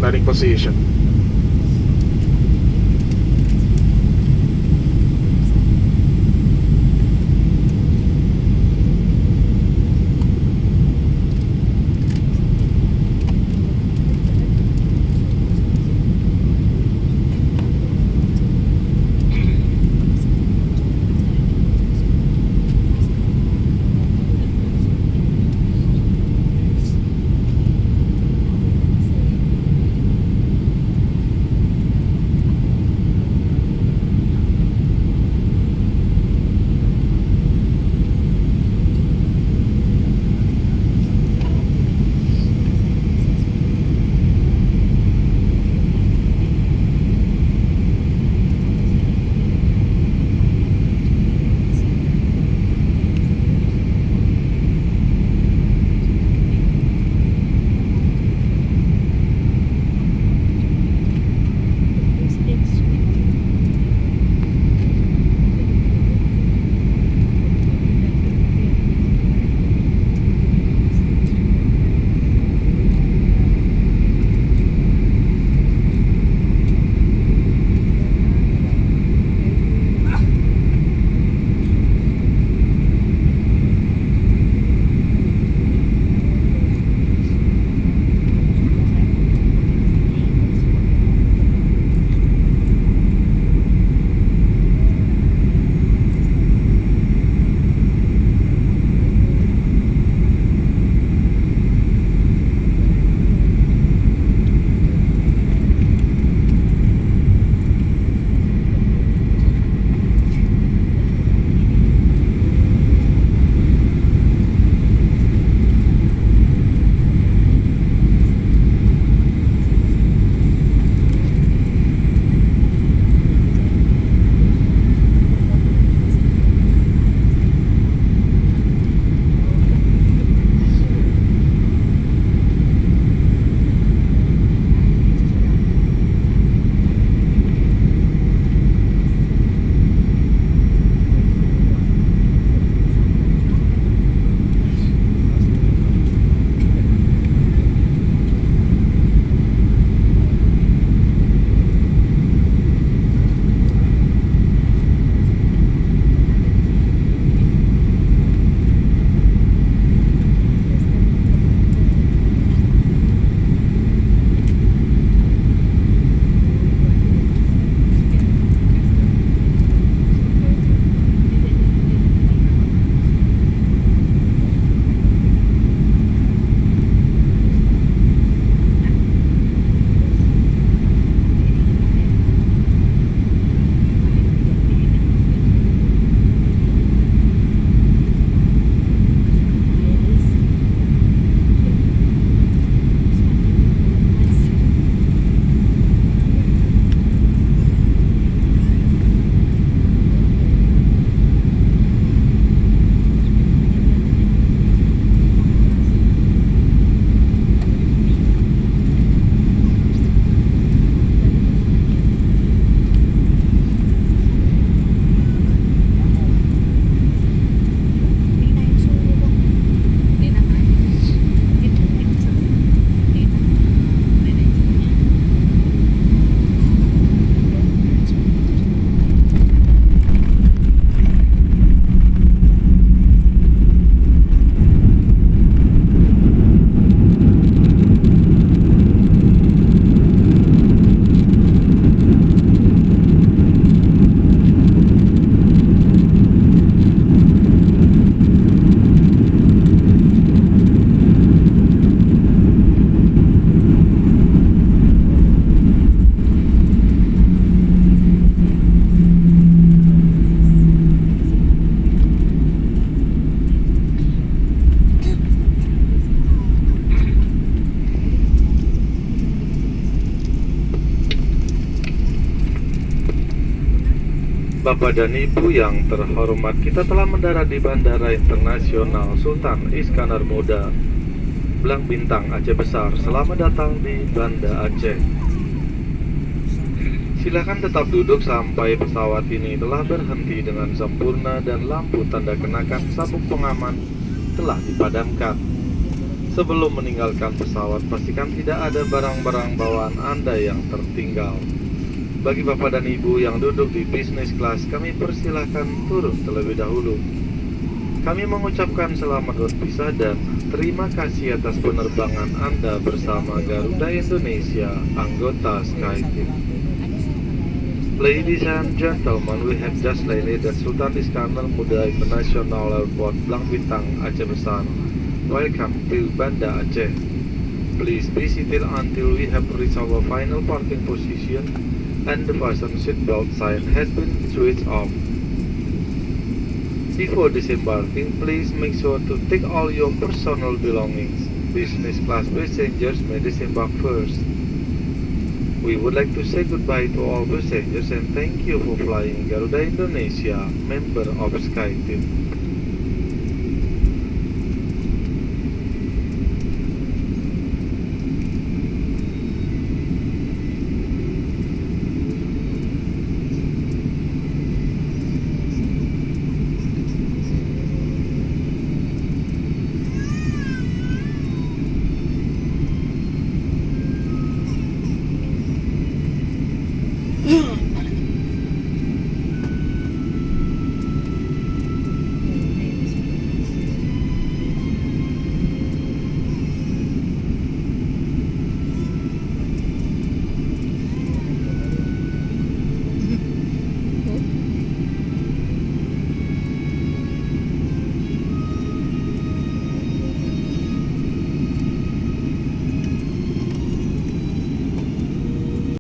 landing position. Bapak dan Ibu yang terhormat, kita telah mendarat di Bandara Internasional Sultan Iskandar Muda, Belang Bintang, Aceh Besar. Selamat datang di Banda Aceh. Silakan tetap duduk sampai pesawat ini telah berhenti dengan sempurna dan lampu tanda kenakan sabuk pengaman telah dipadamkan. Sebelum meninggalkan pesawat, pastikan tidak ada barang-barang bawaan Anda yang tertinggal. Bagi Bapak dan Ibu yang duduk di business class, kami persilahkan turun terlebih dahulu. Kami mengucapkan selamat berpisah dan terima kasih atas penerbangan Anda bersama Garuda Indonesia, anggota SkyTeam. Ladies and gentlemen, we have just landed at Sultan Iskandar Muda International Airport, Blang Bintang, Aceh Besar. Welcome to Banda Aceh. Please be seated until we have reached our final parking position and the fasten seatbelt sign has been switched off. Before disembarking, please make sure to take all your personal belongings. Business class passengers may disembark first. We would like to say goodbye to all passengers and thank you for flying Garuda Indonesia, member of SkyTeam.